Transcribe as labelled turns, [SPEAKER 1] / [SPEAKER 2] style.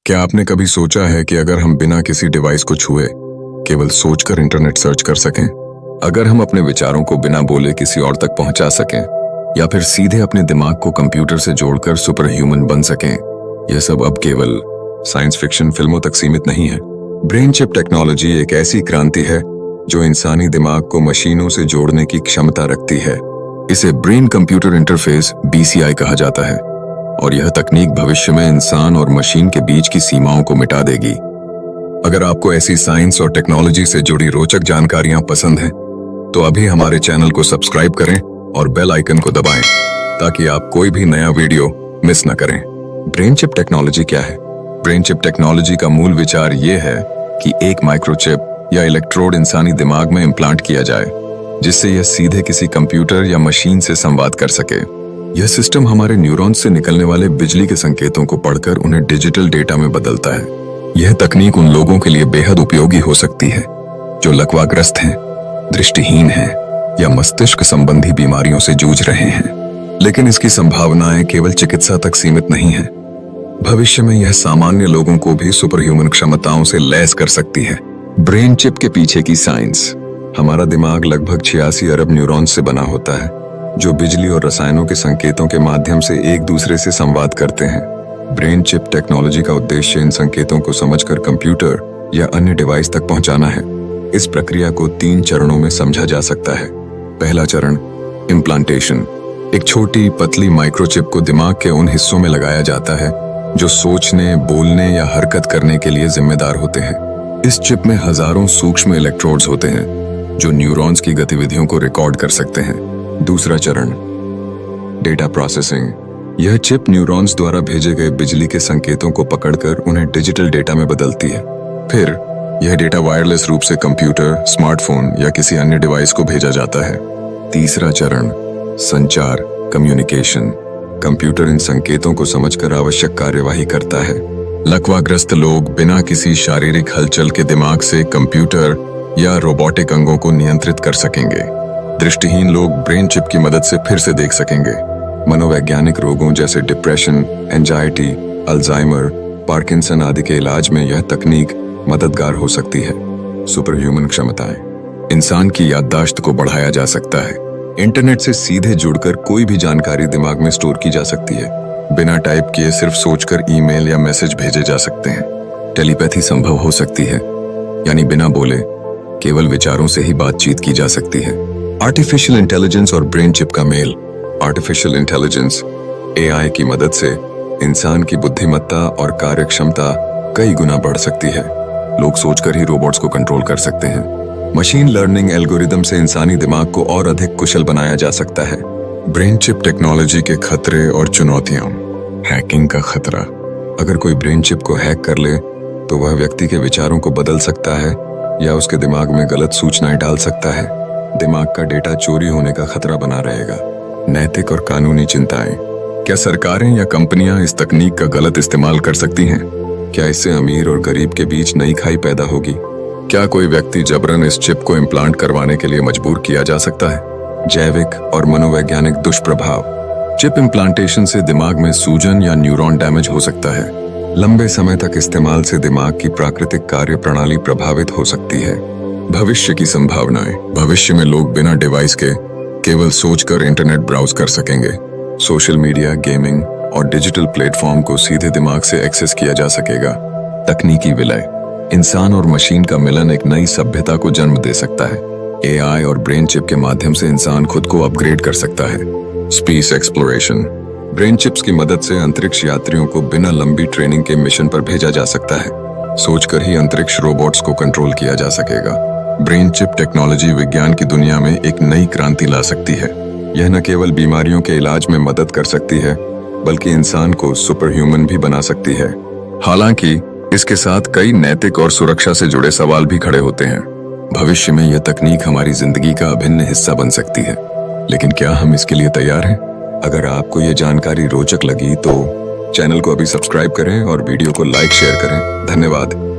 [SPEAKER 1] क्या आपने कभी सोचा है कि अगर हम बिना किसी डिवाइस को छुए केवल सोचकर इंटरनेट सर्च कर सकें, अगर हम अपने विचारों को बिना बोले किसी और तक पहुंचा सकें, या फिर सीधे अपने दिमाग को कंप्यूटर से जोड़कर सुपर ह्यूमन बन सकें, यह सब अब केवल साइंस फिक्शन फिल्मों तक सीमित नहीं है। ब्रेन चिप टेक्नोलॉजी एक ऐसी क्रांति है जो इंसानी दिमाग को मशीनों से जोड़ने की क्षमता रखती है। इसे ब्रेन कंप्यूटर इंटरफेस BCI कहा जाता है और यह तकनीक भविष्य में इंसान और मशीन के बीच की सीमाओं को मिटा देगी। अगर आपको ऐसी साइंस और टेक्नोलॉजी से जुड़ी रोचक जानकारियां पसंद हैं, तो अभी हमारे चैनल को सब्सक्राइब करें और बेल आइकन को दबाएं ताकि आप कोई भी नया वीडियो मिस न करें। ब्रेन चिप टेक्नोलॉजी क्या है? ब्रेन चिप टेक्नोलॉजी का मूल विचार ये है कि एक माइक्रोचिप या इलेक्ट्रोड इंसानी दिमाग में इम्प्लांट किया जाए, जिससे यह सीधे किसी कंप्यूटर या मशीन से संवाद कर सके। यह सिस्टम हमारे न्यूरॉन्स से निकलने वाले बिजली के संकेतों को पढ़कर उन्हें डिजिटल डेटा में बदलता है। यह तकनीक उन लोगों के लिए बेहद उपयोगी हो सकती है जो लकवाग्रस्त हैं, दृष्टिहीन हैं या मस्तिष्क संबंधी बीमारियों से जूझ रहे हैं। लेकिन इसकी संभावनाएं केवल चिकित्सा तक सीमित नहीं है। भविष्य में यह सामान्य लोगों को भी सुपर ह्यूमन क्षमताओं से लैस कर सकती है। ब्रेन चिप के पीछे की साइंस। हमारा दिमाग लगभग 86 अरब न्यूरॉन्स से बना होता है, जो बिजली और रसायनों के संकेतों के माध्यम से एक दूसरे से संवाद करते हैं। ब्रेन चिप टेक्नोलॉजी का उद्देश्य इन संकेतों को समझकर कंप्यूटर या अन्य डिवाइस तक पहुंचाना है। इस प्रक्रिया को 3 चरणों में समझा जा सकता है। पहला चरण, इम्प्लांटेशन। एक छोटी पतली माइक्रोचिप को दिमाग के उन हिस्सों में लगाया जाता है जो सोचने, बोलने या हरकत करने के लिए जिम्मेदार होते हैं। इस चिप में हजारों सूक्ष्म इलेक्ट्रोड्स होते हैं जो न्यूरॉन्स की गतिविधियों को रिकॉर्ड कर सकते हैं। दूसरा चरण, डेटा प्रोसेसिंग। यह चिप न्यूरॉन्स द्वारा भेजे गए बिजली के संकेतों को पकड़कर उन्हें डिजिटल डेटा में बदलती है। फिर यह डेटा वायरलेस रूप से कंप्यूटर, स्मार्टफोन या किसी अन्य डिवाइस को भेजा जाता है। तीसरा चरण, संचार, कम्युनिकेशन। कंप्यूटर इन संकेतों को समझकर आवश्यक कार्यवाही करता है। लकवाग्रस्त लोग बिना किसी शारीरिक हलचल के दिमाग से कंप्यूटर या रोबोटिक अंगों को नियंत्रित कर सकेंगे। दृष्टिहीन लोग ब्रेन चिप की मदद से फिर से देख सकेंगे। मनोवैज्ञानिक रोगों जैसे डिप्रेशन, एंजाइटी, अल्जाइमर, पार्किंसन आदि के इलाज में यह तकनीक मददगार हो सकती है। सुपर ह्यूमन क्षमताएं। इंसान की याददाश्त को बढ़ाया जा सकता है। इंटरनेट से सीधे जुड़कर कोई भी जानकारी दिमाग में स्टोर की जा सकती है। बिना टाइप किए सिर्फ सोचकर ईमेल या मैसेज भेजे जा सकते हैं। टेलीपैथी संभव हो सकती है, यानी बिना बोले केवल विचारों से ही बातचीत की जा सकती है। आर्टिफिशियल इंटेलिजेंस और ब्रेन चिप का मेल। आर्टिफिशियल इंटेलिजेंस AI की मदद से इंसान की बुद्धिमत्ता और कार्यक्षमता कई गुना बढ़ सकती है। लोग सोचकर ही रोबोट्स को कंट्रोल कर सकते हैं। मशीन लर्निंग एल्गोरिदम से इंसानी दिमाग को और अधिक कुशल बनाया जा सकता है। ब्रेन चिप टेक्नोलॉजी के खतरे और चुनौतियां। हैकिंग का खतरा। अगर कोई ब्रेन चिप को हैक कर ले तो वह व्यक्ति के विचारों को बदल सकता है या उसके दिमाग में गलत सूचनाएं डाल सकता है। दिमाग का डेटा चोरी होने का खतरा बना रहेगा। नैतिक और कानूनी चिंताएं। क्या सरकारें या कंपनियां इस तकनीक का गलत इस्तेमाल कर सकती हैं? क्या इससे अमीर और गरीब के बीच नई खाई पैदा होगी? क्या कोई व्यक्ति जबरन इस चिप को इम्प्लांट करवाने के लिए मजबूर किया जा सकता है? जैविक और मनोवैज्ञानिक दुष्प्रभाव। चिप इम्प्लांटेशन से दिमाग में सूजन या न्यूरॉन डैमेज हो सकता है। लंबे समय तक इस्तेमाल से दिमाग की प्राकृतिक कार्य प्रणाली प्रभावित हो सकती है। भविष्य की संभावनाएं। भविष्य में लोग बिना डिवाइस के केवल सोचकर इंटरनेट ब्राउज कर सकेंगे। सोशल मीडिया, गेमिंग और डिजिटल प्लेटफॉर्म को सीधे दिमाग से एक्सेस किया जा सकेगा। तकनीकी विलय। इंसान और मशीन का मिलन एक नई सभ्यता को जन्म दे सकता है। AI और ब्रेन चिप के माध्यम से इंसान खुद को अपग्रेड कर सकता है। Space exploration. ब्रेन चिप्स की मदद से अंतरिक्ष यात्रियों को बिना लंबी ट्रेनिंग के मिशन पर भेजा जा सकता है। सोचकर ही अंतरिक्ष रोबोट्स को कंट्रोल किया जा सकेगा। ब्रेन चिप टेक्नोलॉजी विज्ञान की दुनिया में एक नई क्रांति ला सकती है। यह न केवल बीमारियों के इलाज में मदद कर सकती है, बल्कि इंसान को सुपर ह्यूमन भी बना सकती है। हालांकि इसके साथ कई नैतिक और सुरक्षा से जुड़े सवाल भी खड़े होते हैं। भविष्य में यह तकनीक हमारी जिंदगी का अभिन्न हिस्सा बन सकती है, लेकिन क्या हम इसके लिए तैयार हैं? अगर आपको यह जानकारी रोचक लगी तो चैनल को अभी सब्सक्राइब करें और वीडियो को लाइक शेयर करें। धन्यवाद।